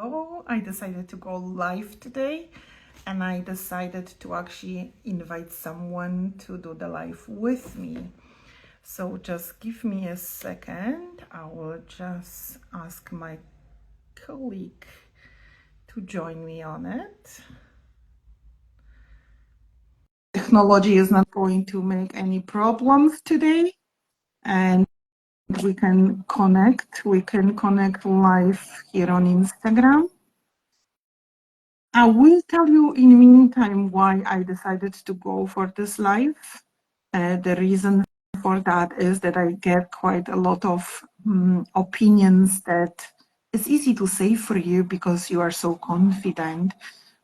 Oh, I decided to go live today, and I decided to actually invite someone to do the live with me. So just give me a second. I will just ask my colleague to join me on it. Technology is not going to make any problems today, and we can connect. We can connect live here on Instagram. I will tell you in the meantime why I decided to go for this live. The reason for that is that I get quite a lot of opinions that it's easy to say for you because you are so confident.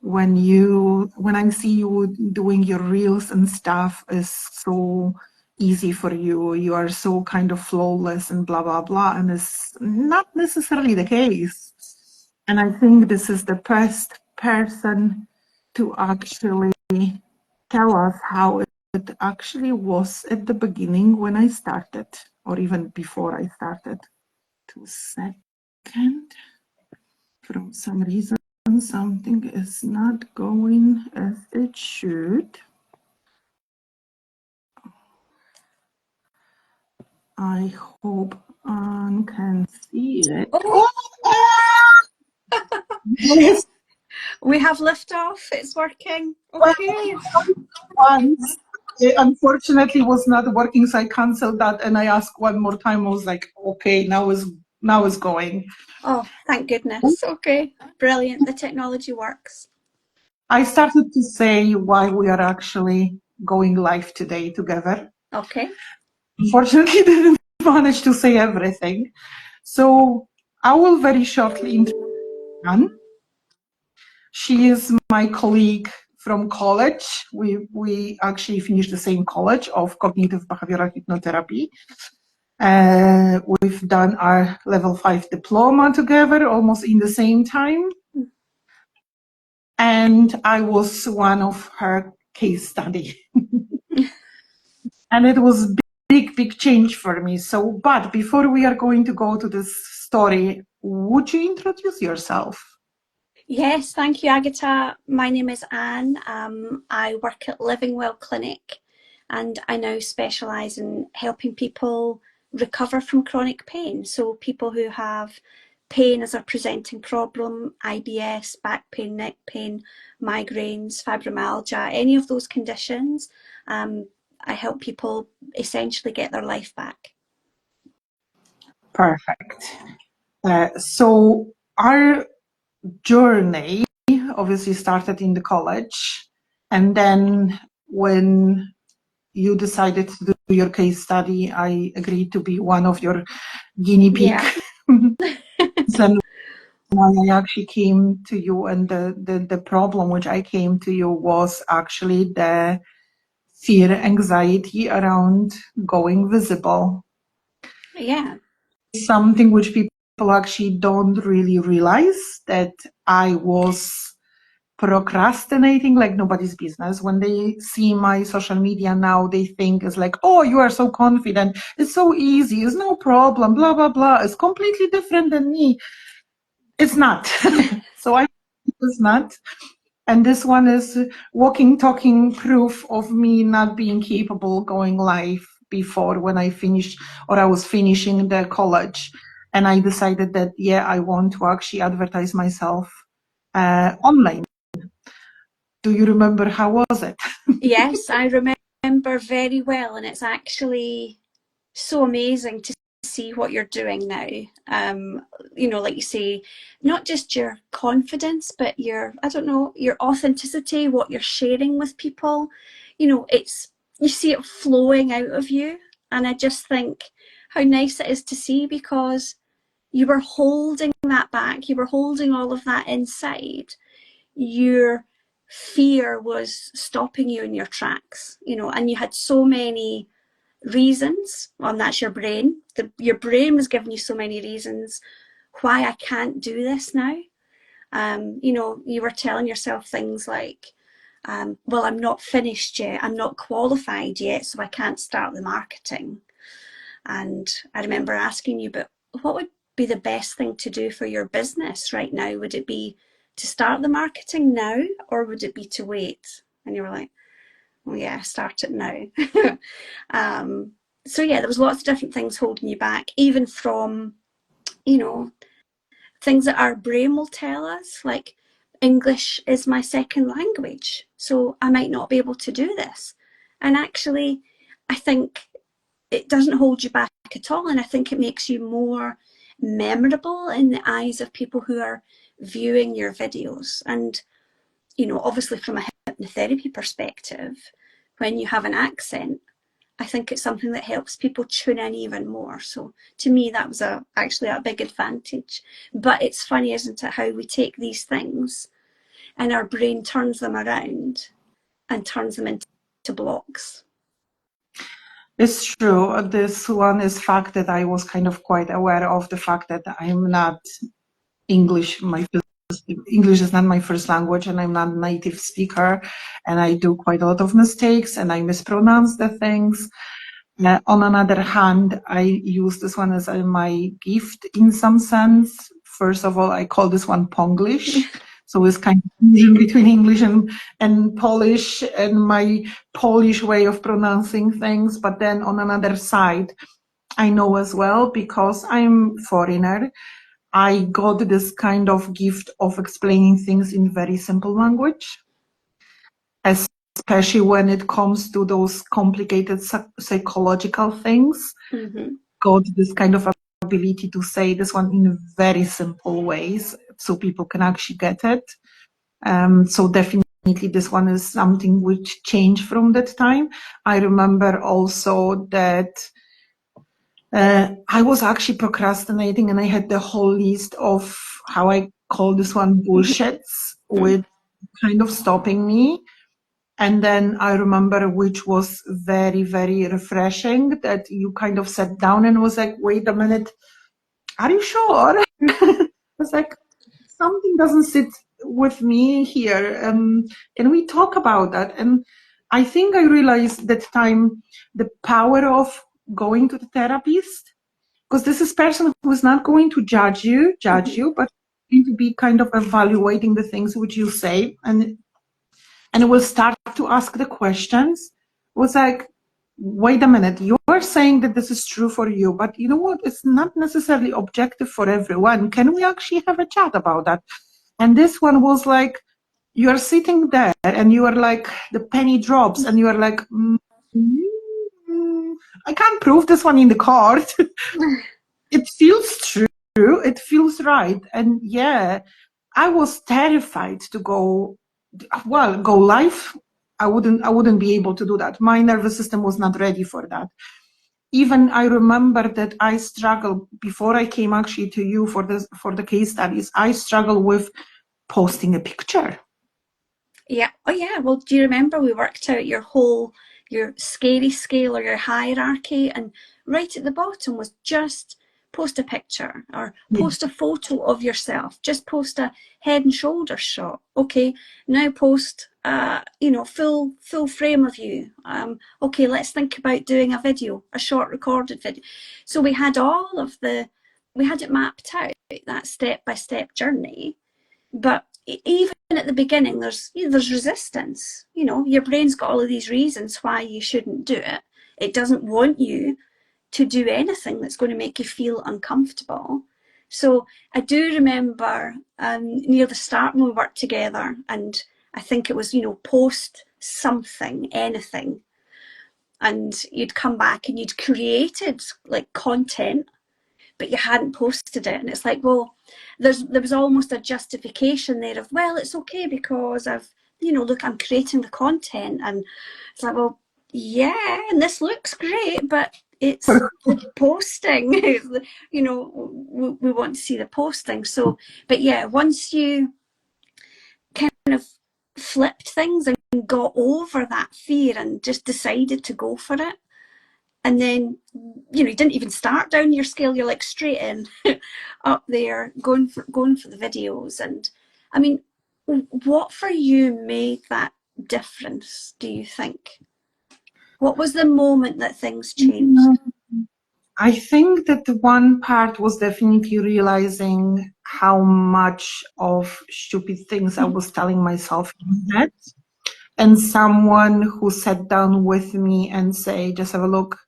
When I see you doing your reels and stuff is so easy for you. You are so kind of flawless and blah, blah, blah. And it's not necessarily the case. And I think this is the best person to actually tell us how it actually was at the beginning when I started, or even before I started. 2 seconds. For some reason, something is not going as it should. I hope Anne can see it. Oh, Yes, we have liftoff. It's working. Okay. once. It unfortunately was not working, so I canceled that and I asked one more time. I was like, okay, now is going. Oh, thank goodness. Okay. Brilliant. The technology works. I started to say why we are actually going live today together. Okay. Unfortunately, didn't manage to say everything. So I will very shortly introduce Anne. She is my colleague from college. We actually finished the same college of cognitive behavioral hypnotherapy. We've done our level 5 diploma together almost in the same time. And I was one of her case study. And it was big change for me. So, but before we are going to go to this story, would you introduce yourself? Yes, thank you, Agatha. My name is Anne. I work at Living Well Clinic and I now specialise in helping people recover from chronic pain. So people who have pain as a presenting problem, IBS, back pain, neck pain, migraines, fibromyalgia, any of those conditions, I help people essentially get their life back. Perfect. So our journey obviously started in the college, and then when you decided to do your case study, I agreed to be one of your guinea pig. Yeah. And when I actually came to you, and the problem which I came to you was actually the fear, anxiety around going visible. Yeah. Something which people actually don't really realize, that I was procrastinating like nobody's business. When they see my social media now, they think it's like, oh, you are so confident. It's so easy. It's no problem. Blah, blah, blah. It's completely different than me. It's not. So I it's not. And this one is walking, talking proof of me not being capable going live before when I finished, or I was finishing the college. And I decided that, yeah, I want to actually advertise myself online. Do you remember how was it? Yes, I remember very well, and it's actually so amazing to see what you're doing now. Like you say, not just your confidence, but your, I don't know, your authenticity, what you're sharing with people. You see it flowing out of you. And I just think how nice it is to see, because you were holding that back. You were holding all of that inside. Your fear was stopping you in your tracks, and you had so many reasons, and that's your brain. Your brain was giving you so many reasons why I can't do this now. You were telling yourself things like, well, I'm not finished yet, I'm not qualified yet, so I can't start the marketing. And I remember asking you, but be the best thing to do for your business right now? Would it be to start the marketing now, or would it be to wait? And you were like, well, yeah, start it now. So yeah, there was lots of different things holding you back, even from, you know, things that our brain will tell us, like English is my second language, so I might not be able to do this. And actually, I think it doesn't hold you back at all. And I think it makes you more memorable in the eyes of people who are viewing your videos. And, you know, obviously from a hypnotherapy perspective, when you have an accent, I think it's something that helps people tune in even more. So to me, that was actually a big advantage. But it's funny, isn't it, how we take these things and our brain turns them around and turns them into blocks. It's true. This one is fact that I was kind of quite aware of the fact that I'm not English. English is not my first language, and I'm not a native speaker, and I do quite a lot of mistakes, and I mispronounce the things. On another hand, I use this one as my gift in some sense. First of all, I call this one Ponglish. So it's kind of in between English and Polish, and my Polish way of pronouncing things. But then on another side, I know as well, because I'm foreigner, I got this kind of gift of explaining things in very simple language, especially when it comes to those complicated psychological things. Mm-hmm. Got this kind of ability to say this one in very simple ways so people can actually get it. So definitely this one is something which changed from that time. I remember also that I was actually procrastinating, and I had the whole list of, how I call this one, bullshits, with kind of stopping me. And then I remember, which was very, very refreshing, that you kind of sat down and was like, wait a minute, are you sure? I was like, something doesn't sit with me here. Can we talk about that? And I think I realized that time the power of going to the therapist, because this is person who is not going to judge you, but going to be kind of evaluating the things which you say, and will start to ask the questions. Was like, wait a minute, you're saying that this is true for you, but you know what? It's not necessarily objective for everyone. Can we actually have a chat about that? And this one was like, you are sitting there and you are like, the penny drops, and you are like, I can't prove this one in the court. It feels true. It feels right. And yeah, I was terrified to go live. I wouldn't be able to do that. My nervous system was not ready for that. Even I remember that I struggled before I came actually to you for the case studies. I struggled with posting a picture. Yeah. Oh yeah. Well, do you remember we worked out your scary scale or your hierarchy, and right at the bottom was just post a picture or post a photo of yourself, just post a head and shoulders shot. Okay, now post full frame of you. Okay, let's think about doing a video, a short recorded video. So we had we had it mapped out, that step-by-step journey. But even at the beginning, there's resistance. You know, your brain's got all of these reasons why you shouldn't do it. It doesn't want you to do anything that's going to make you feel uncomfortable. So I do remember near the start when we worked together, and I think it was, post something, anything, and you'd come back and you'd created like content, but you hadn't posted it. And it's like, well, there was almost a justification there of, well, it's okay because look, I'm creating the content. And it's like, well, yeah, and this looks great, but it's the posting. We want to see the posting. So, but yeah, once you kind of flipped things and got over that fear and just decided to go for it, and then you didn't even start down your scale, you're like straight in up there going for the videos. And I mean, what for you made that difference, do you think? What was the moment that things changed? I think that one part was definitely realizing how much of stupid things I was telling myself in my head. And someone who sat down with me and say, just have a look.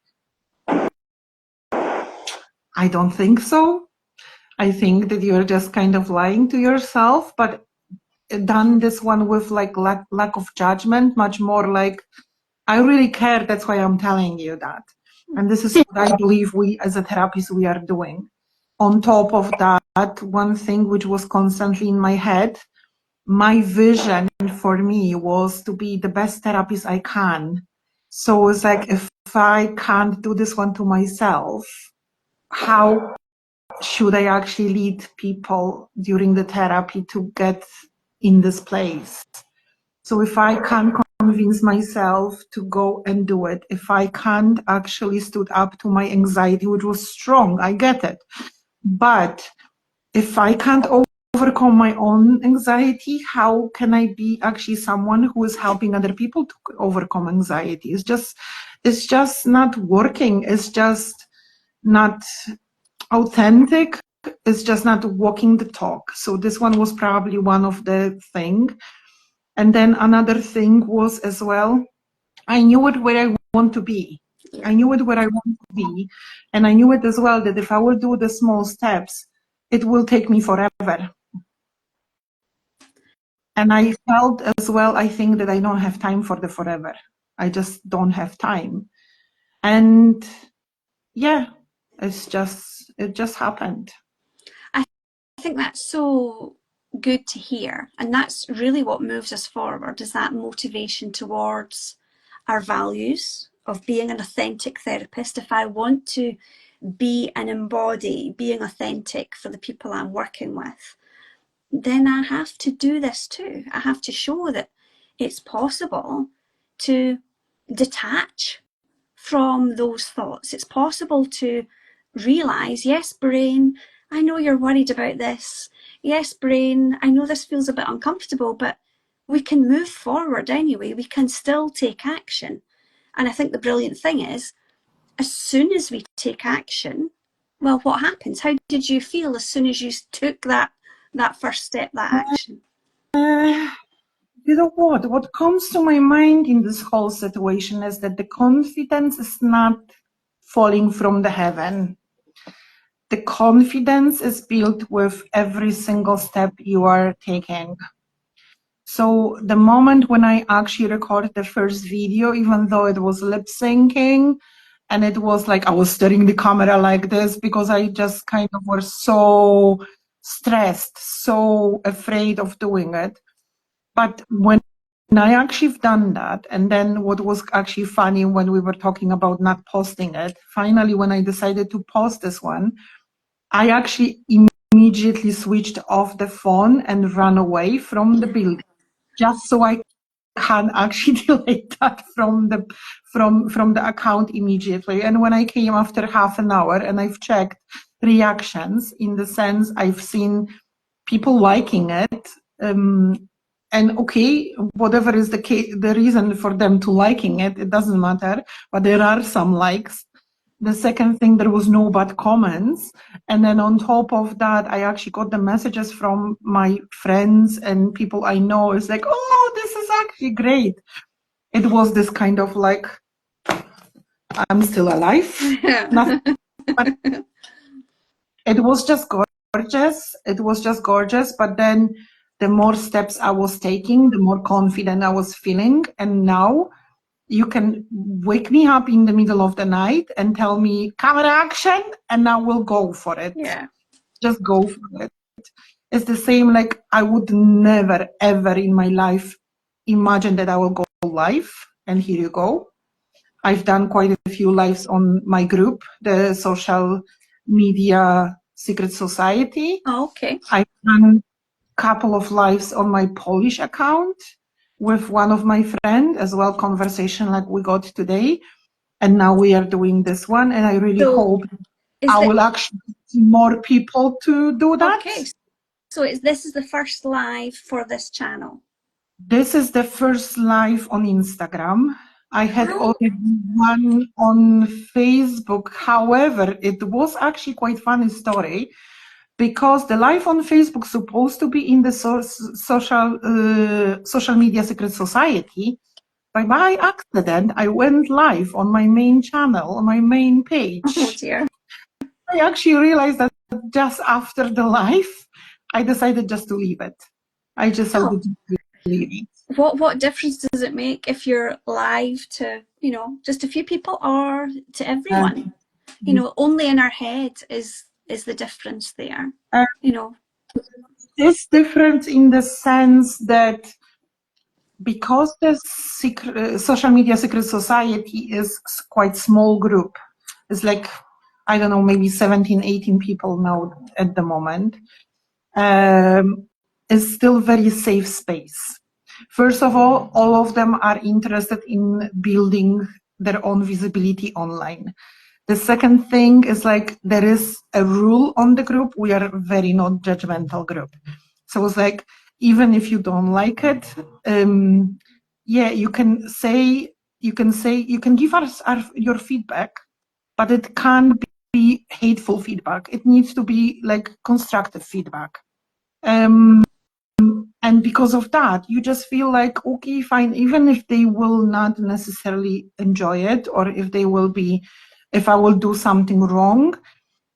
I don't think so. I think that you're just kind of lying to yourself, but done this one with like lack of judgment, much more like, I really care, that's why I'm telling you that. And this is what I believe we as a therapist, we are doing. On top of that, one thing which was constantly in my head, my vision for me was to be the best therapist I can. So it's like, if I can't do this one to myself, how should I actually lead people during the therapy to get in this place? So if I can't convince myself to go and do it, if I can't actually stood up to my anxiety, which was strong, I get it. But if I can't overcome my own anxiety, how can I be actually someone who is helping other people to overcome anxiety? It's just not working. It's just not authentic. It's just not walking the talk. So this one was probably one of the thing. And then another thing was as well, I knew it where I want to be. I knew it where I want to be. And I knew it as well that if I will do the small steps, it will take me forever. And I felt as well, I think that I don't have time for the forever. I just don't have time. And yeah, it just happened. I think that's so good to hear. And that's really what moves us forward, is that motivation towards our values of being an authentic therapist. If I want to be and embody being authentic for the people I'm working with, then I have to do this too. I have to show that it's possible to detach from those thoughts. It's possible to realize, yes, brain, I know you're worried about this. Yes, brain, I know this feels a bit uncomfortable, but we can move forward anyway. We can still take action. And I think the brilliant thing is, as soon as we take action, well, what happens? How did you feel as soon as you took that first step, that action? You know what? What comes to my mind in this whole situation is that the confidence is not falling from the heaven. The confidence is built with every single step you are taking. So the moment when I actually recorded the first video, even though it was lip syncing, and it was like I was staring the camera like this because I just kind of was so stressed, so afraid of doing it. But when I actually done that, and then what was actually funny when we were talking about not posting it, finally when I decided to post this one, I actually immediately switched off the phone and ran away from the building, just so I can actually delete that from the account immediately. And when I came after half an hour and I've checked reactions, in the sense I've seen people liking it, and okay, whatever is the case, the reason for them to liking it, it doesn't matter, but there are some likes. The second thing, there was no bad comments. And then on top of that, I actually got the messages from my friends and people I know. It's like, oh, this is actually great. It was this kind of like, I'm still alive. Nothing, but it was just gorgeous. It was just gorgeous. But then the more steps I was taking, the more confident I was feeling. And now you can wake me up in the middle of the night and tell me camera action, and I will go for it. Yeah. Just go for it. It's the same, like I would never, ever in my life imagine that I will go live. And here you go. I've done quite a few lives on my group, the social media secret society. Oh, okay. I've done a couple of lives on my Polish account with one of my friends as well, conversation like we got today. And now we are doing this one. And I really hope I will actually see more people to do that. Okay. So this is the first live for this channel? This is the first live on Instagram. I had already one on Facebook. However, it was actually quite funny story because the live on Facebook supposed to be in the social media secret society. By accident, I went live on my main channel, on my main page. Oh dear. I actually realized that just after the live, I decided just to leave it. I decided to leave it. What difference does it make if you're live to, you know, just a few people or to everyone? You know, only in our head is the difference there. You know. It's different in the sense that because the social media secret society is quite small group, it's like, I don't know, maybe 17, 18 people now at the moment, it's still very safe space. First of all of them are interested in building their own visibility online. The second thing is like there is a rule on the group. We are a very not judgmental group. So it's like, even if you don't like it, yeah, you can give us your feedback, but it can't be hateful feedback. It needs to be like constructive feedback. And because of that, you just feel like, okay, fine, even if they will not necessarily enjoy it, or if I will do something wrong,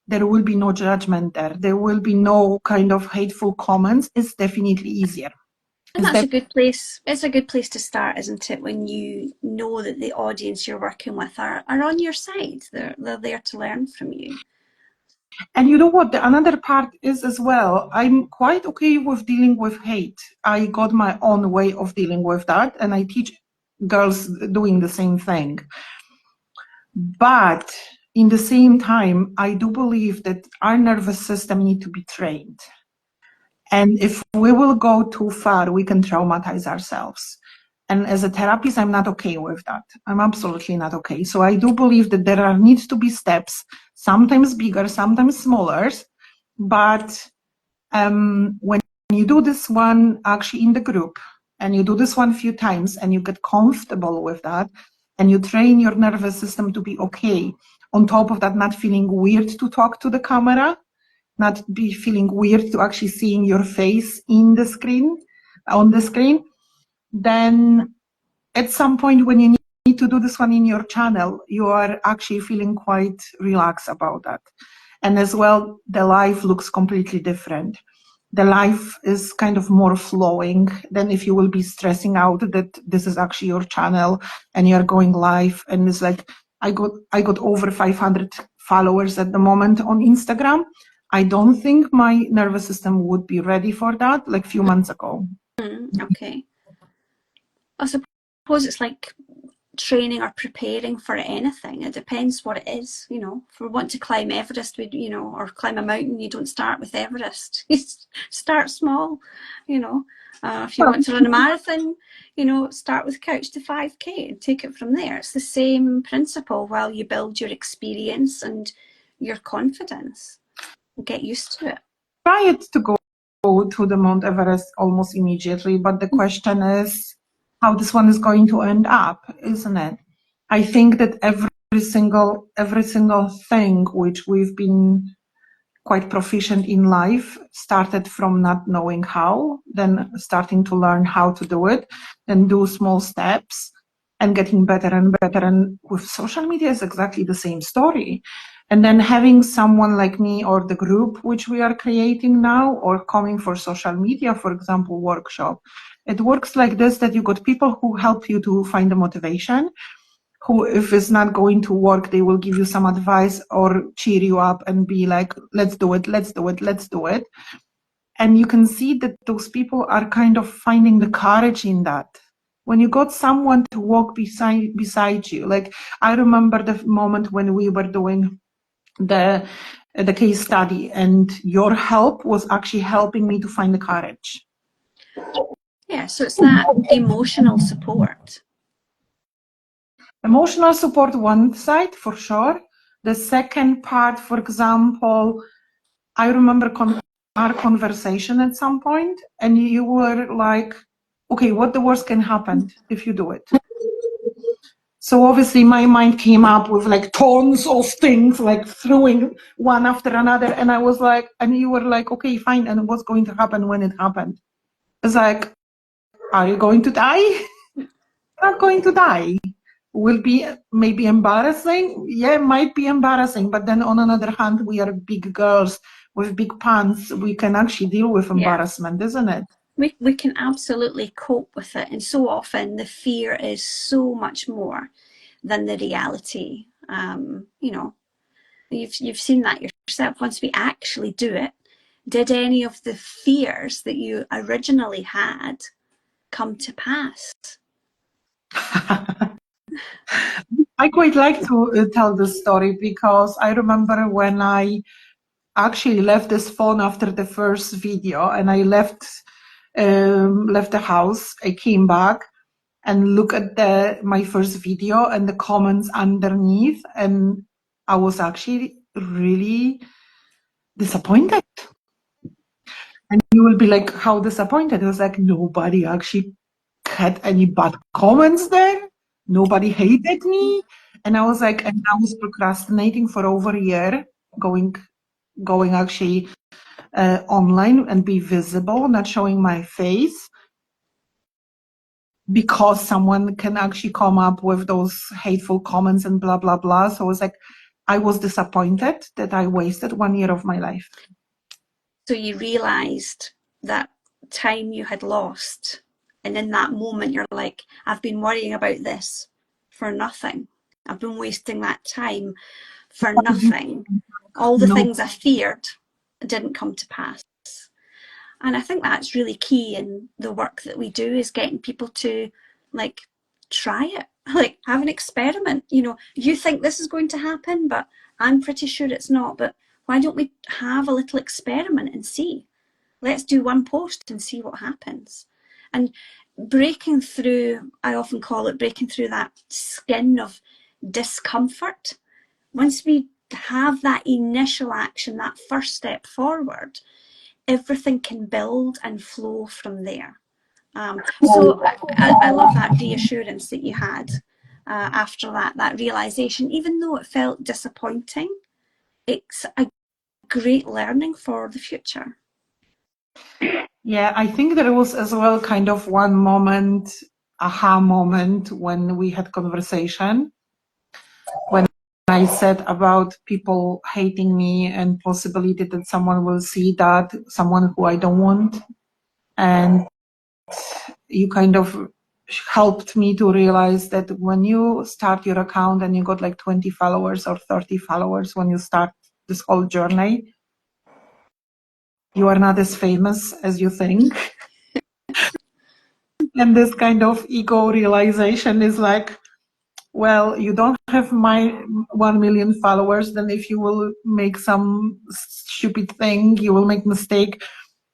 there will be no judgment there. There will be no kind of hateful comments. It's definitely easier. And that's a good place. It's a good place to start, isn't it? When you know that the audience you're working with are on your side. They're there to learn from you. And you know what? The another part is as well, I'm quite okay with dealing with hate. I got my own way of dealing with that, and I teach girls doing the same thing. But in the same time, I do believe that our nervous system needs to be trained. And if we will go too far, we can traumatize ourselves. And as a therapist, I'm not okay with that. I'm absolutely not okay. So I do believe that there needs to be steps, sometimes bigger, sometimes smaller. But when you do this one actually in the group, and you do this one a few times, and you get comfortable with that, and you train your nervous system to be okay, on top of that, not feeling weird to talk to the camera, not be feeling weird to actually seeing your face on the screen, then at some point when you need to do this one in your channel, you are actually feeling quite relaxed about that. And as well, the life looks completely different. The life is kind of more flowing than if you will be stressing out that this is actually your channel and you're going live. And it's like, I got over 500 followers at the moment on Instagram. I don't think my nervous system would be ready for that like a few months ago. Okay. I suppose it's like training or preparing for anything. It depends what it is. You know, if we want to climb Everest, or climb a mountain, you don't start with Everest. You start small, you know. If you want to run a marathon, start with Couch to 5K and take it from there. It's the same principle while you build your experience and your confidence. Get used to it. Try it to go to the Mount Everest almost immediately, but the question is how this one is going to end up, isn't it? I think that every single thing which we've been quite proficient in life started from not knowing how, then starting to learn how to do it, then do small steps and getting better and better. And with social media is exactly the same story. And then having someone like me or the group which we are creating now, or coming for social media, for example, workshop, it works like this, that you got people who help you to find the motivation, who, if it's not going to work, they will give you some advice or cheer you up and be like, let's do it, let's do it, let's do it. And you can see that those people are kind of finding the courage in that. When you got someone to walk beside you, like I remember the moment when we were doing the case study, and your help was actually helping me to find the courage. Yeah, so it's that emotional support. Emotional support, one side for sure. The second part, for example, I remember our conversation at some point, and you were like, okay, what the worst can happen if you do it? So obviously my mind came up with like tons of things, like throwing one after another. And I was like, and you were like, okay, fine. And what's going to happen when it happened? It's like, are you going to die? You're not going to die. Will be maybe embarrassing. Yeah, it might be embarrassing. But then on another hand, we are big girls with big pants. We can actually deal with embarrassment, isn't it? We can absolutely cope with it. And so often the fear is so much more than the reality. You know, you've seen that yourself. Once we actually do it, did any of the fears that you originally had come to pass? I quite like to tell this story because I remember when I actually left this phone after the first video and I left the house. I came back and look at my first video and the comments underneath, and I was actually really disappointed. And you will be like, how disappointed? It was like nobody actually had any bad comments there. Nobody hated me. And I was like, and I was procrastinating for over a year, going actually online and be visible, not showing my face, because someone can actually come up with those hateful comments and blah, blah, blah. So it was like, I was disappointed that I wasted 1 year of my life. So you realized that time you had lost. And in that moment, you're like, I've been worrying about this for nothing. I've been wasting that time for nothing. All the things I feared didn't come to pass. And I think that's really key in the work that we do, is getting people to like try it, like have an experiment. You know, you think this is going to happen, but I'm pretty sure it's not. But why don't we have a little experiment and see? Let's do one post and see what happens. And breaking through, I often call it breaking through that skin of discomfort. Once we have that initial action, that first step forward, everything can build and flow from there. So I love that reassurance that you had after that realization. Even though it felt disappointing, it's a great learning for the future. Yeah, I think there was as well kind of one moment, aha moment, when we had conversation, when I said about people hating me and possibility that someone will see that, someone who I don't want. And you kind of helped me to realize that when you start your account and you got like 20 followers or 30 followers, when you start this whole journey, you are not as famous as you think. And this kind of ego realization is like, well, you don't have my 1 million followers, then if you will make some stupid thing, you will make mistake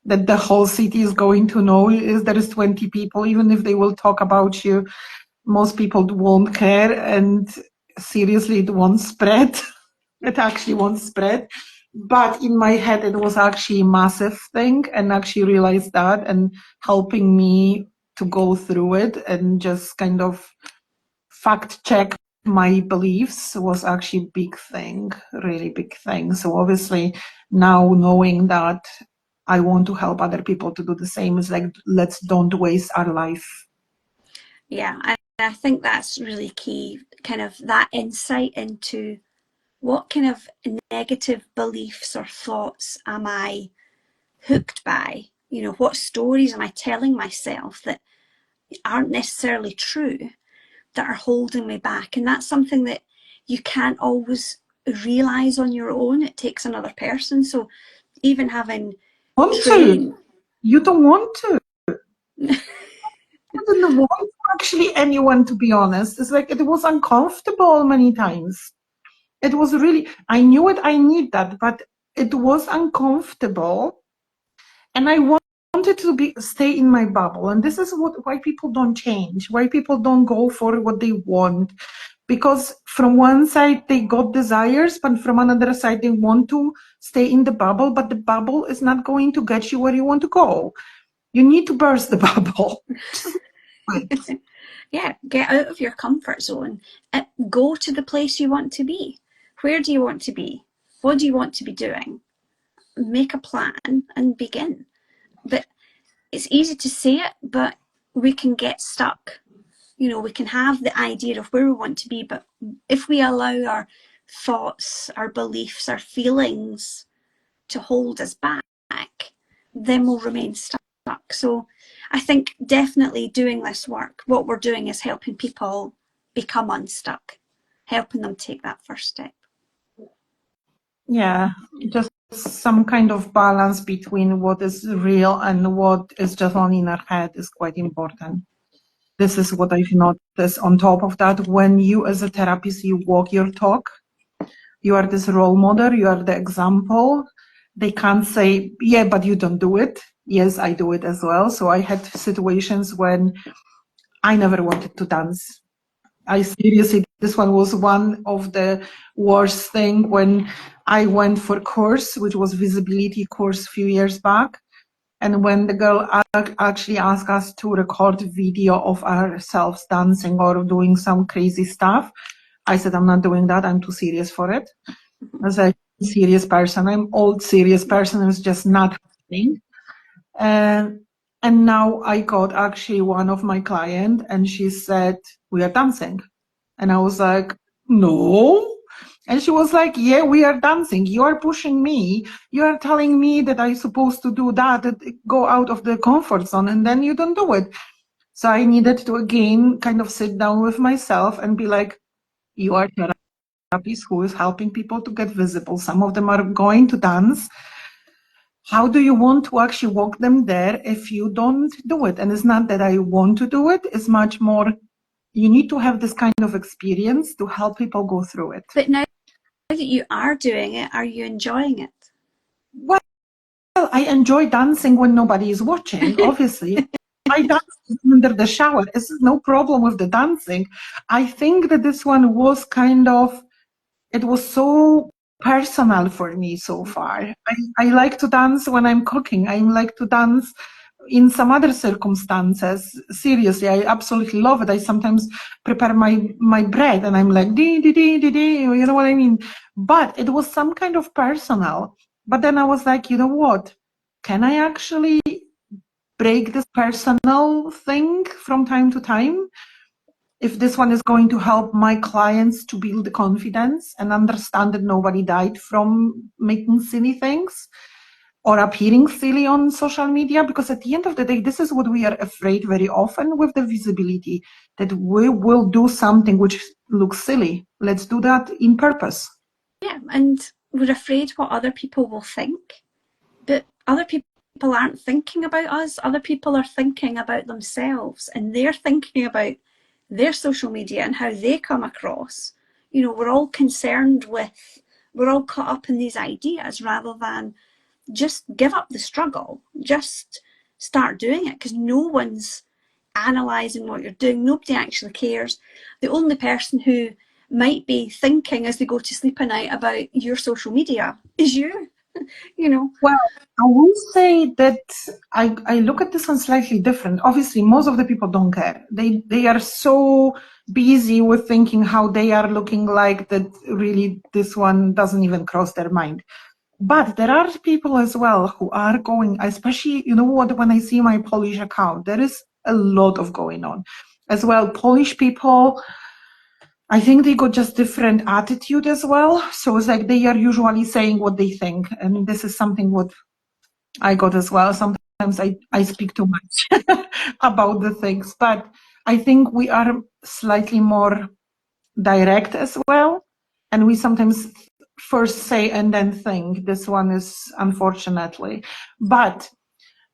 that the whole city is going to know is there is 20 people, even if they will talk about you, most people won't care, and seriously, it won't spread. It actually won't spread. But in my head, it was actually a massive thing, and actually realized that, and helping me to go through it and just kind of fact check my beliefs was actually a big thing, really big thing. So obviously now knowing that I want to help other people to do the same is like, let's don't waste our life. Yeah, I think that's really key, kind of that insight into what kind of negative beliefs or thoughts am I hooked by? You know, what stories am I telling myself that aren't necessarily true, that are holding me back? And that's something that you can't always realize on your own. It takes another person. So even having you don't want to. I didn't want actually anyone, to be honest. It's like it was uncomfortable many times. It was really, I knew it, I need that, but it was uncomfortable. And I wanted to stay in my bubble. And this is why people don't change, why people don't go for what they want. Because from one side they got desires, but from another side they want to stay in the bubble, but the bubble is not going to get you where you want to go. You need to burst the bubble. But Yeah, get out of your comfort zone. Go to the place you want to be. Where do you want to be? What do you want to be doing? Make a plan and begin. But it's easy to say it, but we can get stuck. We can have the idea of where we want to be, but if we allow our thoughts, our beliefs, our feelings to hold us back, then we'll remain stuck. So I think definitely doing this work, what we're doing is helping people become unstuck, helping them take that first step. yeah, just some kind of balance between what is real and what is just on in our head is quite important. This is what I've noticed. On top of that, when you as a therapist, you walk your talk, you are this role model, you are the example. They can't say, yeah, but you don't do it. Yes, I do it as well. So I had situations when I never wanted to dance. I seriously, this one was one of the worst thing when I went for a course, which was visibility course a few years back. And when the girl actually asked us to record video of ourselves dancing or doing some crazy stuff, I said, I'm not doing that. I'm too serious for it. As a serious person, I'm old serious person. It's just not happening. And now I got actually one of my client and she said, we are dancing. And I was like, no. And she was like, yeah, we are dancing. You are pushing me. You are telling me that I'm supposed to do that, go out of the comfort zone, and then you don't do it. So I needed to again kind of sit down with myself and be like, you are a therapist who is helping people to get visible. Some of them are going to dance. How do you want to actually walk them there if you don't do it? And it's not that I want to do it. It's much more, you need to have this kind of experience to help people go through it. But now that you are doing it, are you enjoying it? Well, I enjoy dancing when nobody is watching, obviously. I dance under the shower. There's no problem with the dancing. I think that this one was kind of, it was so personal for me so far. I like to dance when I'm cooking. I like to dance in some other circumstances. Seriously, I absolutely love it. I sometimes prepare my bread and I'm like, dee, dee, dee, dee, dee, you know what I mean? But it was some kind of personal. But then I was like, you know what? Can I actually break this personal thing from time to time? If this one is going to help my clients to build the confidence and understand that nobody died from making silly things or appearing silly on social media, because at the end of the day, this is what we are afraid very often with the visibility, that we will do something which looks silly. Let's do that in purpose. Yeah, and we're afraid what other people will think, but other people aren't thinking about us. Other people are thinking about themselves, and they're thinking about their social media and how they come across. We're all concerned with, we're all caught up in these ideas rather than just give up the struggle, just start doing it, because no one's analysing what you're doing. Nobody actually cares. The only person who might be thinking as they go to sleep at night about your social media is you. Well, I will say that I look at this one slightly different. Obviously, most of the people don't care. They are so busy with thinking how they are looking like that really this one doesn't even cross their mind. But there are people as well who are going, especially, you know what, when I see my Polish account, there is a lot of going on. As well, Polish people, I think they got just different attitude as well. So it's like they are usually saying what they think. And this is something what I got as well. Sometimes I speak too much about the things, but I think we are slightly more direct as well. And we sometimes first say and then think. This one is unfortunately, but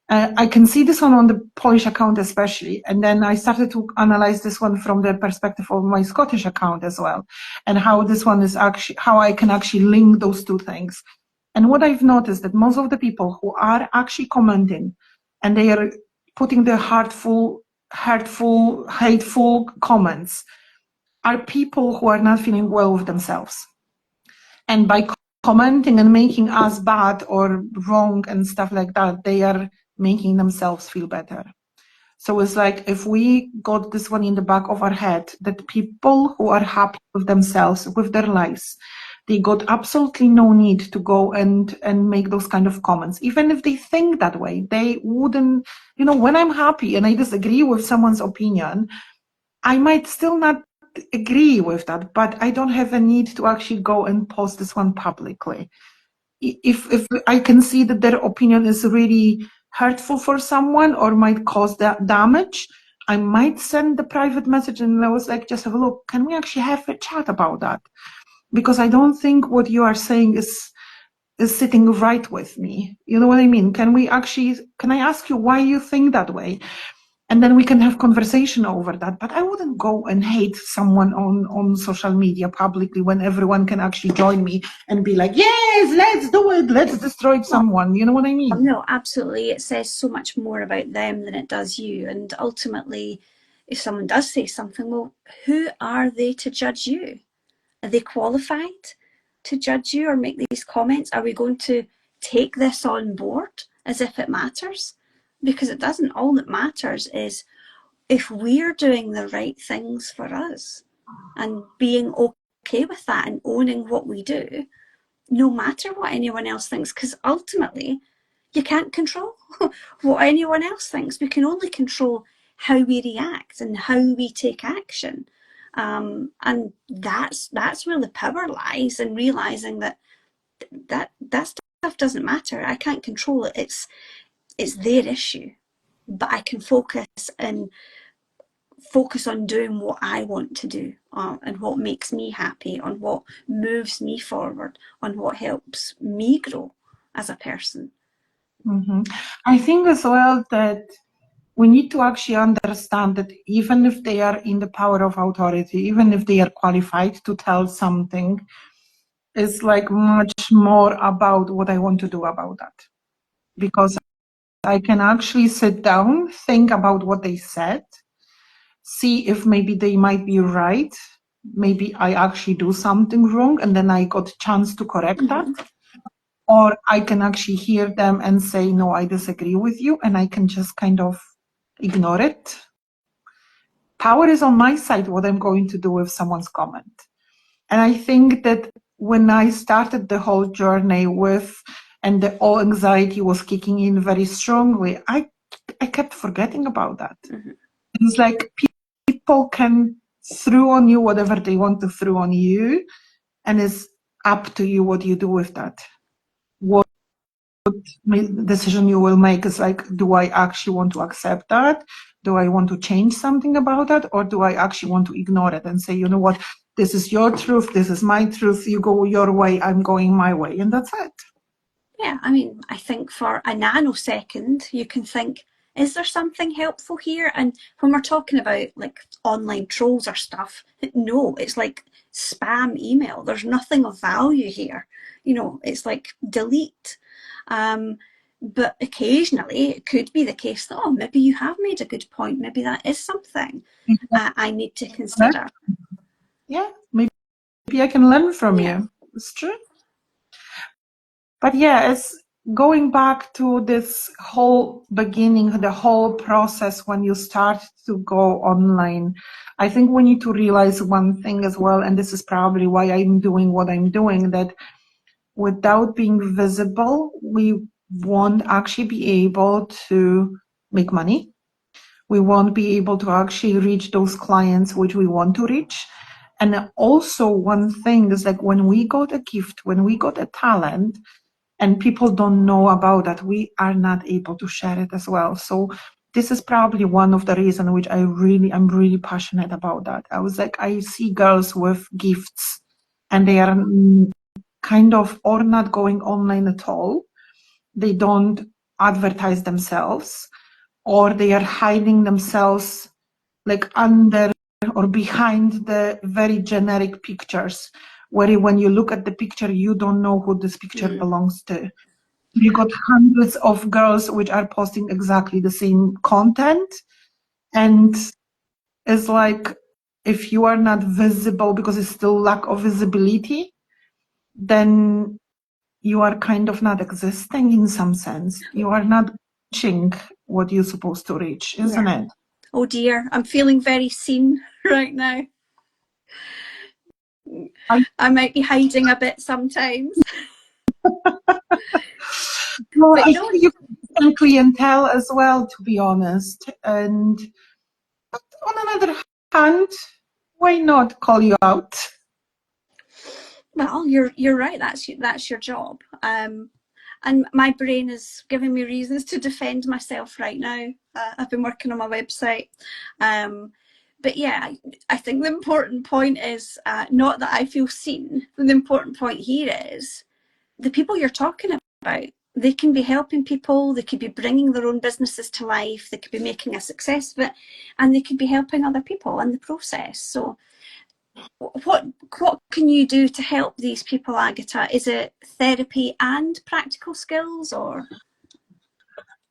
I can see this one on the Polish account especially. And then I started to analyze this one from the perspective of my Scottish account as well, and how this one is actually, how I can actually link those two things. And what I've noticed that most of the people who are actually commenting and they are putting the hurtful, hateful comments are people who are not feeling well with themselves. And by commenting and making us bad or wrong and stuff like that, they are making themselves feel better. So it's like if we got this one in the back of our head, that people who are happy with themselves, with their lives, they got absolutely no need to go and make those kind of comments. Even if they think that way, they wouldn't, when I'm happy and I disagree with someone's opinion, I might still not agree with that, but I don't have a need to actually go and post this one publicly. If I can see that their opinion is really hurtful for someone or might cause that damage, I might send the private message and I was like, just have a look, can we actually have a chat about that? Because I don't think what you are saying is sitting right with me. You know what I mean? Can I ask you why you think that way? And then we can have conversation over that. But I wouldn't go and hate someone on social media publicly when everyone can actually join me and be like, yes, let's do it. Let's destroy someone. You know what I mean? No, absolutely. It says so much more about them than it does you. And ultimately, if someone does say something, well, who are they to judge you? Are they qualified to judge you or make these comments? Are we going to take this on board as if it matters? Because it doesn't. All that matters is if we're doing the right things for us and being okay with that and owning what we do, no matter what anyone else thinks, because ultimately you can't control what anyone else thinks. We can only control how we react and how we take action. And that's where the power lies, in realizing that stuff doesn't matter. I can't control it. It's their issue, but I can focus on doing what I want to do, and what makes me happy, on what moves me forward, on what helps me grow as a person. Mm-hmm. I think as well that we need to actually understand that even if they are in the power of authority, even if they are qualified to tell something, it's like much more about what I want to do about that. Because I can actually sit down, think about what they said, see if maybe they might be right. Maybe I actually do something wrong and then I got a chance to correct that. Or I can actually hear them and say, no, I disagree with you. And I can just kind of ignore it. Power is on my side, what I'm going to do with someone's comment. And I think that when I started the whole journey and the all anxiety was kicking in very strongly, I kept forgetting about that. Mm-hmm. It's like people can throw on you whatever they want to throw on you, and it's up to you what you do with that. What decision you will make is like, do I actually want to accept that? Do I want to change something about that? Or do I actually want to ignore it and say, you know what, this is your truth, this is my truth, you go your way, I'm going my way, and that's it. Yeah, I mean, I think for a nanosecond, you can think, is there something helpful here? And when we're talking about like online trolls or stuff, no, it's like spam email. There's nothing of value here. It's like delete. But occasionally it could be the case that, maybe you have made a good point. Maybe that is something I need to consider. Yeah, maybe I can learn from you. It's true. But yeah, it's going back to this whole beginning, the whole process when you start to go online. I think we need to realize one thing as well, and this is probably why I'm doing what I'm doing, that without being visible, we won't actually be able to make money. We won't be able to actually reach those clients which we want to reach. And also one thing is like when we got a gift, when we got a talent, and people don't know about that, we are not able to share it as well. So this is probably one of the reasons which I'm really passionate about that. I was like, I see girls with gifts and they are kind of or not going online at all. They don't advertise themselves, or they are hiding themselves like under or behind the very generic pictures, where when you look at the picture, you don't know who this picture belongs to. You got hundreds of girls which are posting exactly the same content. And it's like, if you are not visible because it's still lack of visibility, then you are kind of not existing in some sense. You are not reaching what you're supposed to reach, isn't it? Oh dear, I'm feeling very seen right now. I might be hiding a bit sometimes. Well, But I no, think you can clientele as well, to be honest. And on another hand, why not call you out? well, you're right. That's your job. And my brain is giving me reasons to defend myself right now. I've been working on my website. But yeah, I think the important point is not that I feel seen. The important point here is the people you're talking about. They can be helping people, they could be bringing their own businesses to life, they could be making a success of it, and they could be helping other people in the process. So what can you do to help these people, Agatha? Is it therapy and practical skills, or?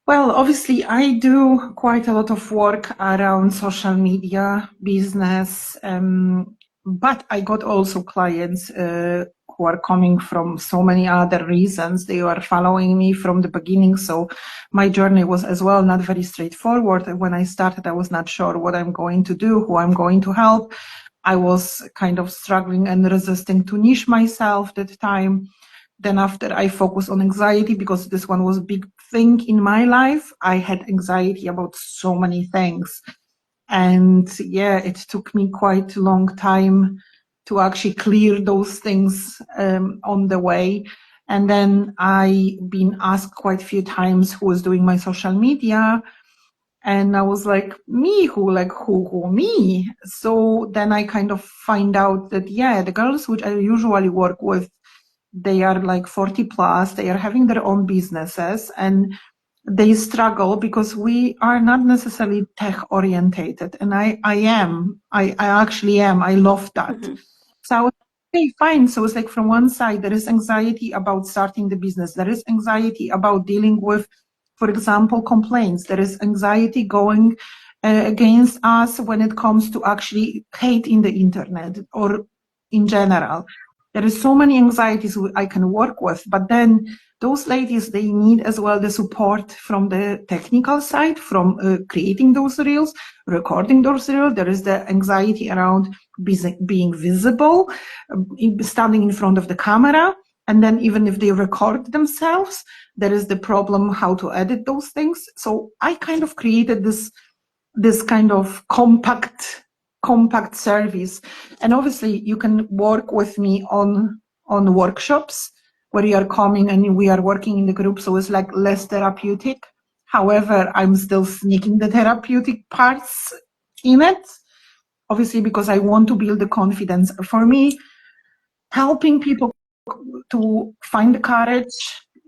Well, obviously, I do quite a lot of work around social media, business, but I got also clients who are coming from so many other reasons. They were following me from the beginning, so my journey was as well not very straightforward. When I started, I was not sure what I'm going to do, who I'm going to help. I was kind of struggling and resisting to niche myself at the time. Then after I focused on anxiety, because this one was a big thing in my life. I had anxiety about so many things. And yeah, it took me quite a long time to actually clear those things on the way. And then I been asked quite a few times who was doing my social media. And I was like, me, who, me? So then I kind of find out that, yeah, the girls which I usually work with, they are like 40 plus, they are having their own businesses and they struggle because we are not necessarily tech orientated. And I actually am. I love that. Mm-hmm. So I was like, okay, fine. So it's like from one side, there is anxiety about starting the business. There is anxiety about dealing with, for example, complaints. There is anxiety going against us when it comes to actually hate in the internet or in general. There is so many anxieties I can work with, but then those ladies, they need as well the support from the technical side, from creating those reels, recording those reels. There is the anxiety around being visible, standing in front of the camera. And then even if they record themselves, there is the problem how to edit those things. So I kind of created this kind of compact service. And obviously you can work with me on workshops where you are coming and we are working in the group. So it's like less therapeutic. However, I'm still sneaking the therapeutic parts in it, obviously, because I want to build the confidence. For me, helping people to find the courage,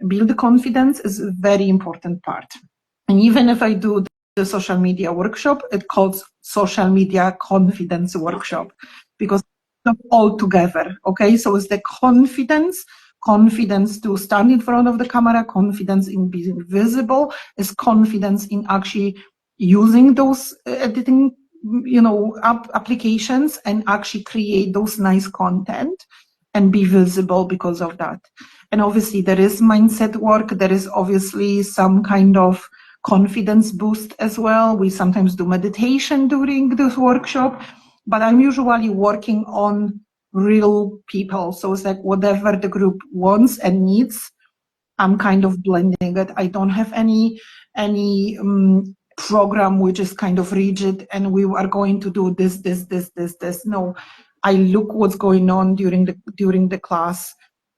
build the confidence is a very important part. And even if I do the social media workshop, it calls social media confidence workshop because it's all together. Okay, so it's the confidence to stand in front of the camera, confidence in being visible, is confidence in actually using those editing, applications and actually create those nice content and be visible because of that. And obviously there is mindset work. There is obviously some kind of confidence boost as well. We sometimes do meditation during this workshop, but I'm usually working on real people. So it's like whatever the group wants and needs, I'm kind of blending it. I don't have any program which is kind of rigid and we are going to do this. No, I look what's going on during the class,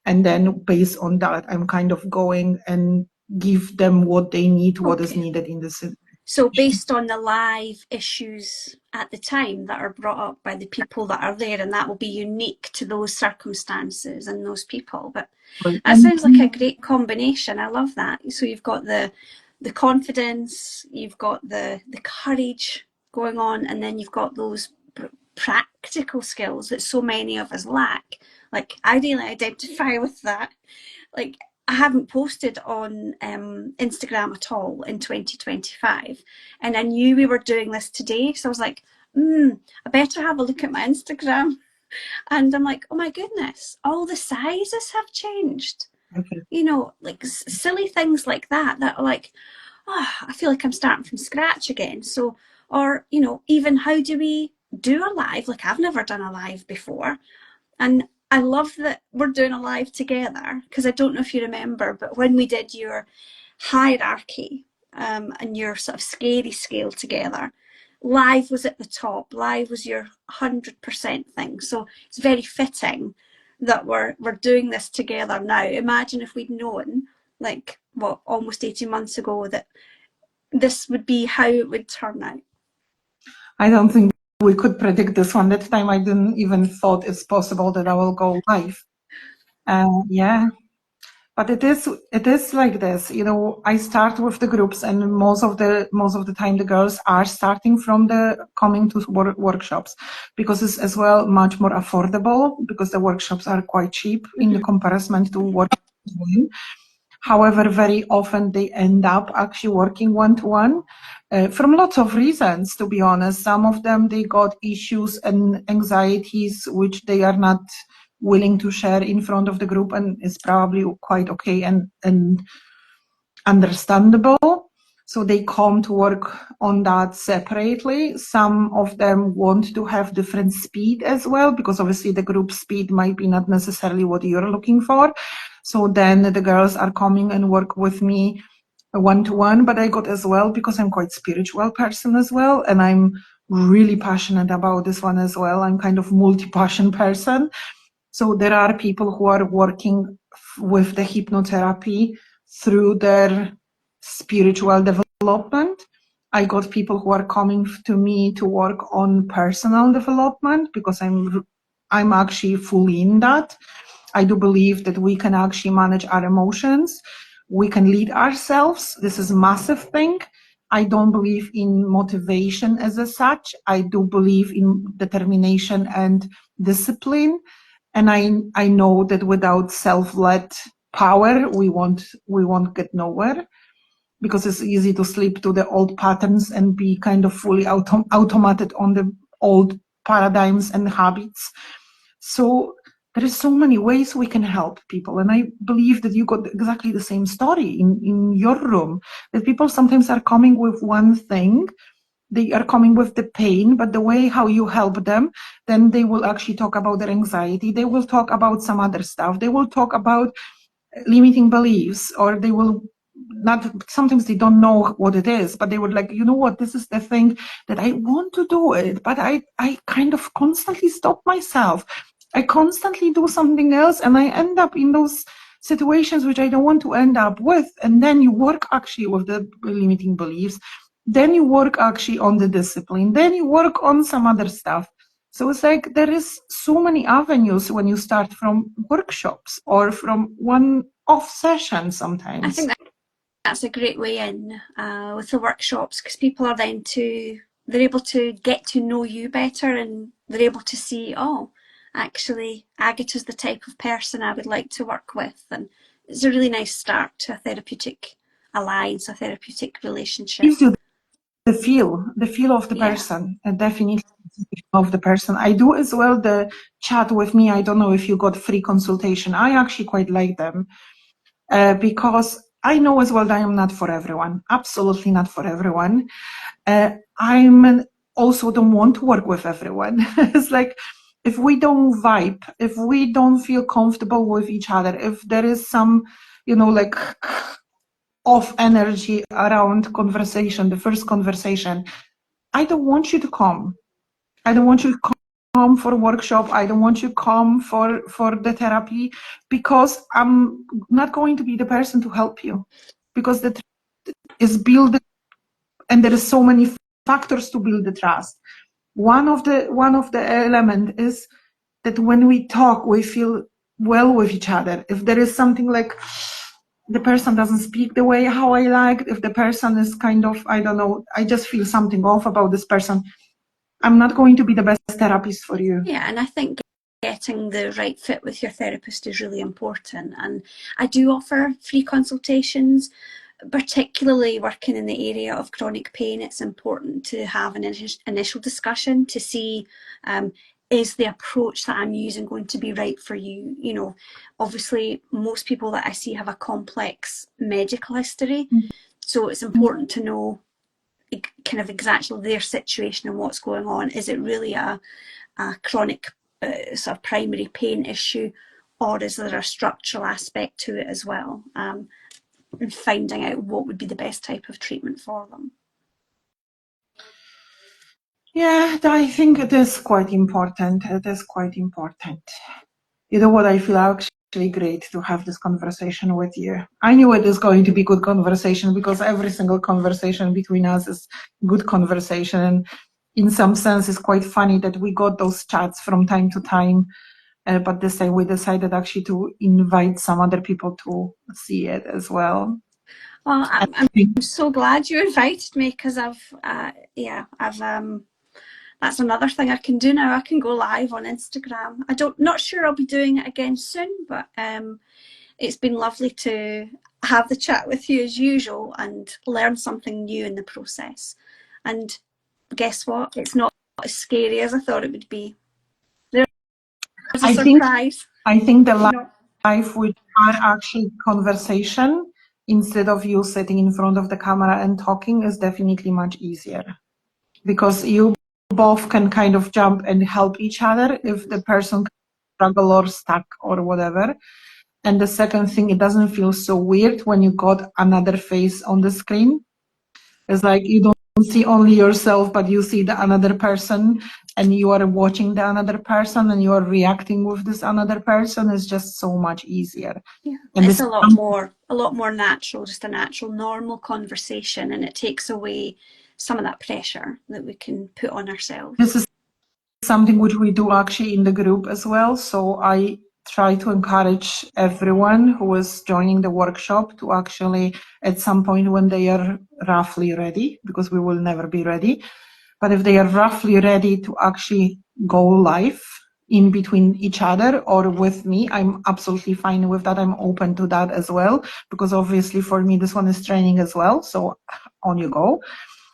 and then based on that, I'm kind of going and give them what they need, what is needed in the situation. So based on the live issues at the time that are brought up by the people that are there, and that will be unique to those circumstances and those people. But that sounds like a great combination. I love that. So you've got the confidence, you've got the courage going on, and then you've got those practical skills that so many of us lack. Like I really identify with that. Like I haven't posted on Instagram at all in 2025, and I knew we were doing this today, so I was like, I better have a look at my Instagram. And I'm like, oh my goodness, all the sizes have changed. Okay. You know, like silly things like that are like, I feel like I'm starting from scratch again. So, or, you know, even how do we do a live? Like, I've never done a live before. And I love that we're doing a live together, because I don't know if you remember, but when we did your hierarchy and your sort of scary scale together, live was at the top. Live was your 100% thing. So it's very fitting that we're doing this together now. Imagine if we'd known, like, what, almost 18 months ago, that this would be how it would turn out. I don't think we could predict this one. That time I didn't even thought it's possible that I will go live. Yeah, but it is like this. You know, I start with the groups, and most of the time the girls are starting from the coming to workshops, because it's as well much more affordable, because the workshops are quite cheap in the comparison to what. However, very often they end up actually working one-to-one from lots of reasons, to be honest. Some of them, they got issues and anxieties which they are not willing to share in front of the group, and it's probably quite okay and understandable. So they come to work on that separately. Some of them want to have different speed as well, because obviously the group speed might be not necessarily what you're looking for. So then the girls are coming and work with me one-to-one, but I got as well, because I'm quite spiritual person as well, and I'm really passionate about this one as well. I'm kind of multi-passion person. So there are people who are working with the hypnotherapy through their spiritual development. I got people who are coming to me to work on personal development, because I'm actually fully in that. I do believe that we can actually manage our emotions. We can lead ourselves. This is a massive thing. I don't believe in motivation as such. I do believe in determination and discipline. And I know that without self-led power, we won't get nowhere, because it's easy to slip to the old patterns and be kind of fully automated on the old paradigms and habits. So there is so many ways we can help people. And I believe that you got exactly the same story in your room, that people sometimes are coming with one thing, they are coming with the pain, but the way how you help them, then they will actually talk about their anxiety. They will talk about some other stuff. They will talk about limiting beliefs, or they will not, sometimes they don't know what it is, but they would like, you know what, this is the thing that I want to do it, but I kind of constantly stop myself. I constantly do something else, and I end up in those situations which I don't want to end up with. And then you work actually with the limiting beliefs. Then you work actually on the discipline. Then you work on some other stuff. So it's like there is so many avenues when you start from workshops or from one-off sessions sometimes. I think that's a great way in with the workshops, because people are then they're able to get to know you better, and they're able to see, oh, actually, Agata's the type of person I would like to work with. And it's a really nice start to a therapeutic alliance, a therapeutic relationship. Gives you the feel of the person, definitely of the person. I do as well the chat with me. I don't know if you got free consultation. I actually quite like them because I know as well that I am not for everyone. Absolutely not for everyone. I'm also don't want to work with everyone. It's like, if we don't vibe, if we don't feel comfortable with each other, if there is some, you know, like off energy around conversation, the first conversation, I don't want you to come. I don't want you to come for a workshop. I don't want you to come for the therapy, because I'm not going to be the person to help you, because the trust is built, and there is so many factors to build the trust. One of the element is that when we talk, we feel well with each other. If there is something like the person doesn't speak the way how I like, if the person is kind of, I don't know, I just feel something off about this person, I'm not going to be the best therapist for you. Yeah, and I think getting the right fit with your therapist is really important. And I do offer free consultations. Particularly working in the area of chronic pain, it's important to have an initial discussion to see, is the approach that I'm using going to be right for you? You know, obviously most people that I see have a complex medical history. So it's important to know kind of exactly their situation and what's going on. Is it really a chronic sort of primary pain issue, or is there a structural aspect to it as well? And finding out what would be the best type of treatment for them. Yeah, I think it is quite important. It is quite important. You know what, I feel actually great to have this conversation with you. I knew it is going to be good conversation because every single conversation between us is good conversation. And in some sense, it's quite funny that we got those chats from time to time. But this time we decided actually to invite some other people to see it as well. Well, I'm so glad you invited me, because that's another thing I can do now. I can go live on Instagram. Not sure I'll be doing it again soon, but it's been lovely to have the chat with you as usual and learn something new in the process. And guess what? It's not as scary as I thought it would be. There's a surprise. I think the live with our actual conversation, instead of you sitting in front of the camera and talking, is definitely much easier, because you both can kind of jump and help each other if the person struggle or stuck or whatever. And the second thing, it doesn't feel so weird when you got another face on the screen. It's like you don't see only yourself, but you see the another person, and you are watching the another person, and you are reacting with this another person. Is just so much easier. Yeah, and it's a lot more natural, just a natural, normal conversation, and it takes away some of that pressure that we can put on ourselves. This is something which we do actually in the group as well. So I try to encourage everyone who is joining the workshop to actually, at some point when they are roughly ready, because we will never be ready, but if they are roughly ready to actually go live in between each other or with me, I'm absolutely fine with that. I'm open to that as well, because obviously for me, this one is training as well. So on you go.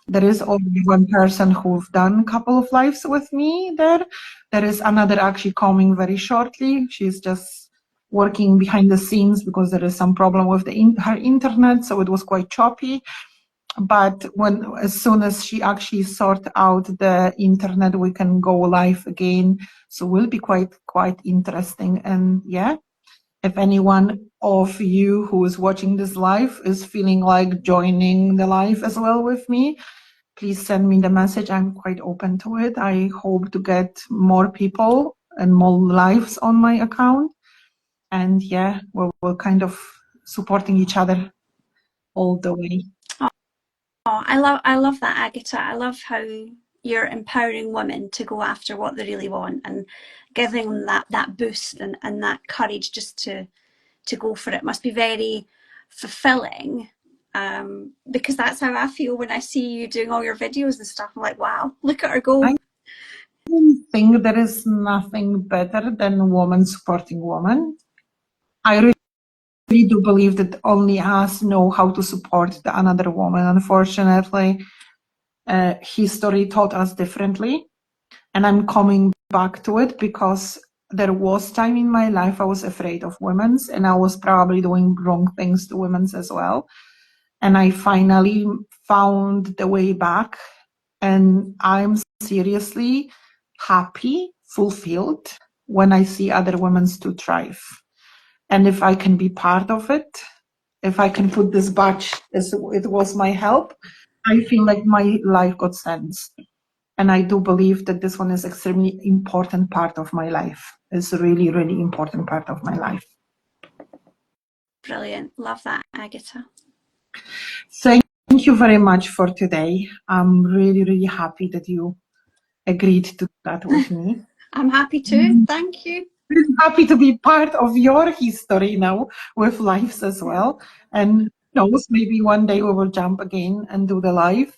There is only one person who've done a couple of lives with me there. There is another actually coming very shortly. She's just working behind the scenes because there is some problem with her internet, so it was quite choppy. But as soon as she actually sort out the internet, we can go live again. So will be quite interesting. And yeah, if anyone of you who is watching this live is feeling like joining the live as well with me, please send me the message. I'm quite open to it. I hope to get more people and more lives on my account. And yeah, we're kind of supporting each other all the way. Oh, I love that, Agata. I love how you're empowering women to go after what they really want and giving them that boost and that courage just to go for it. Must be very fulfilling, because that's how I feel when I see you doing all your videos and stuff. I'm like, wow, look at her go. I think there is nothing better than woman supporting woman. I really do believe that only us know how to support the another woman. Unfortunately, history taught us differently. And I'm coming back to it because there was time in my life I was afraid of women's, and I was probably doing wrong things to women's as well. And I finally found the way back, and I'm seriously happy, fulfilled when I see other women's to thrive. And if I can be part of it, if I can put this badge as it was my help, I feel like my life got sense. And I do believe that this one is extremely important part of my life. It's a really, really important part of my life. Brilliant. Love that, Agata. Thank you very much for today. I'm really, really happy that you agreed to that with me. I'm happy too. Thank you. I'm happy to be part of your history now with lives as well. And who knows, maybe one day we will jump again and do the live.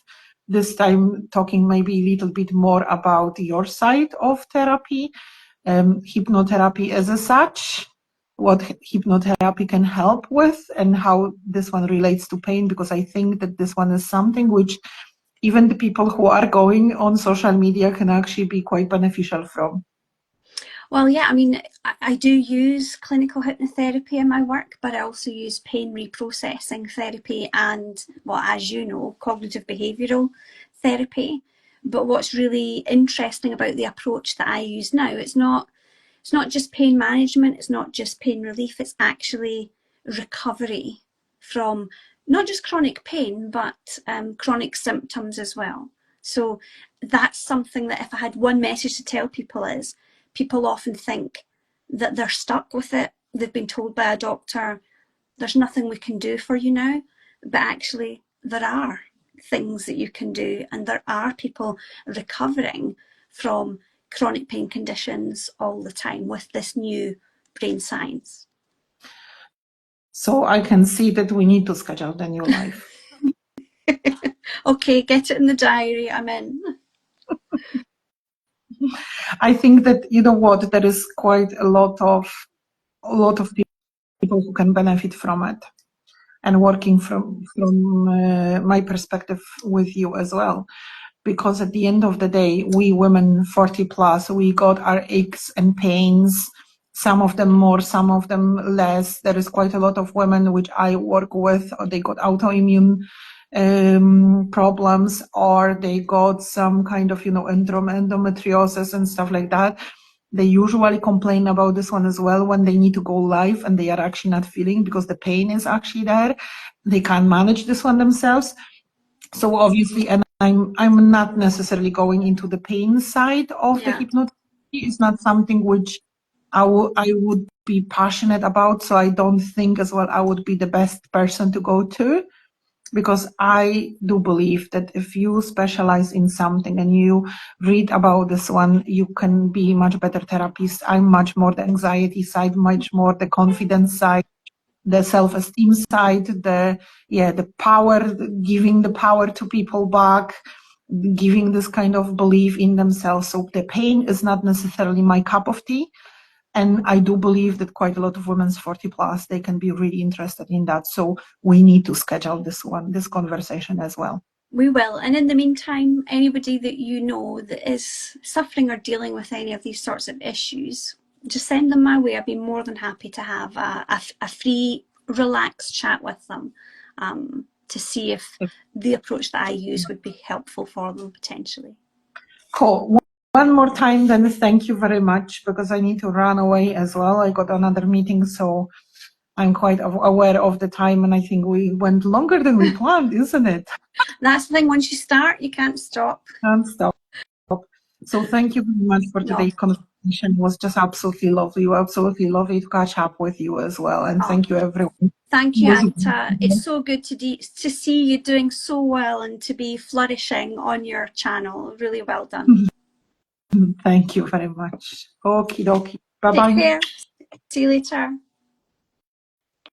This time talking maybe a little bit more about your side of therapy, hypnotherapy as a such, what hypnotherapy can help with, and how this one relates to pain, because I think that this one is something which even the people who are going on social media can actually be quite beneficial from. Well, yeah, I mean, I do use clinical hypnotherapy in my work, but I also use pain reprocessing therapy and, well, as you know, cognitive behavioural therapy. But what's really interesting about the approach that I use now, it's not just pain management, it's not just pain relief, it's actually recovery from not just chronic pain, but chronic symptoms as well. So that's something that if I had one message to tell people is, people often think that they're stuck with it. They've been told by a doctor, there's nothing we can do for you now. But actually, there are things that you can do, and there are people recovering from chronic pain conditions all the time with this new brain science. So I can see that we need to schedule the new life. Okay, get it in the diary. I'm in. I think that, you know what, there is quite a lot of people who can benefit from it, and working from my perspective with you as well, because at the end of the day, we women 40 plus, we got our aches and pains, some of them more, some of them less. There is quite a lot of women which I work with, or they got autoimmune problems, or they got some kind of, endometriosis and stuff like that. They usually complain about this one as well when they need to go live and they are actually not feeling, because the pain is actually there. They can't manage this one themselves. So obviously, and I'm not necessarily going into the pain side of the hypnotherapy. It's not something which I would be passionate about. So I don't think as well I would be the best person to go to, because I do believe that if you specialize in something and you read about this one, you can be much better therapist. I'm much more the anxiety side, much more the confidence side, the self-esteem side, the power, giving the power to people back, giving this kind of belief in themselves. So the pain is not necessarily my cup of tea. And I do believe that quite a lot of women 40 plus, they can be really interested in that. So we need to schedule this conversation as well. We will. And in the meantime, anybody that you know that is suffering or dealing with any of these sorts of issues, just send them my way. I'd be more than happy to have a free, relaxed chat with them to see if the approach that I use would be helpful for them potentially. Cool. One more time, then thank you very much, because I need to run away as well. I got another meeting, so I'm quite aware of the time, and I think we went longer than we planned, isn't it? That's the thing, once you start, you can't stop. Can't stop. So thank you very much for today's conversation. It was just absolutely lovely. Absolutely lovely to catch up with you as well. And thank you, everyone. Thank you, Anta. It's so good to see you doing so well and to be flourishing on your channel. Really well done. Thank you very much. Okie dokie. Bye-bye. Take care. See you later.